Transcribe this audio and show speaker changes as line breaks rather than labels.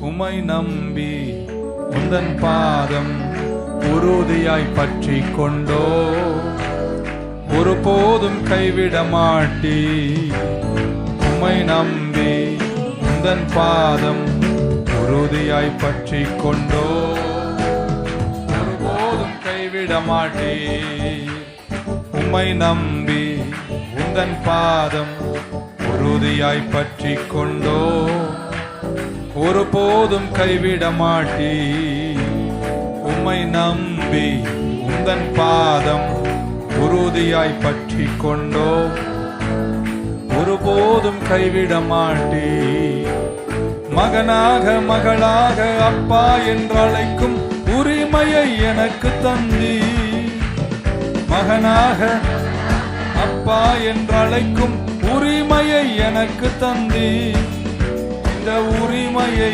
உம்மை நம்பி உந்தன் பாதம் உறுதியாய் பற்றி கொண்டோ ஒருபோதும் கைவிட மாட்டீ. உம்மை நம்பி உந்தன் பாதம் உறுதியாய் பற்றி கொண்டோ ஒருபோதும் கைவிட மாட்டீ. உம்மை நம்பி உந்தன் பாதம் உறுதியாய் பற்றி கொண்டோ ஒருபோதும் கைவிட மாட்டீ. உம்மை நம்பி உந்தன் பாதம் உறுதியாய் பற்றி கொண்டோ ஒருபோதும் கைவிட மாட்டீ. மகனாக மகளாக அப்பா என்றழைக்கும் உரிமையை எனக்கு தந்தீ. மகனாக அப்பா என்றழைக்கும் உரிமையை எனக்கு தந்தீ. இந்த உரிமையை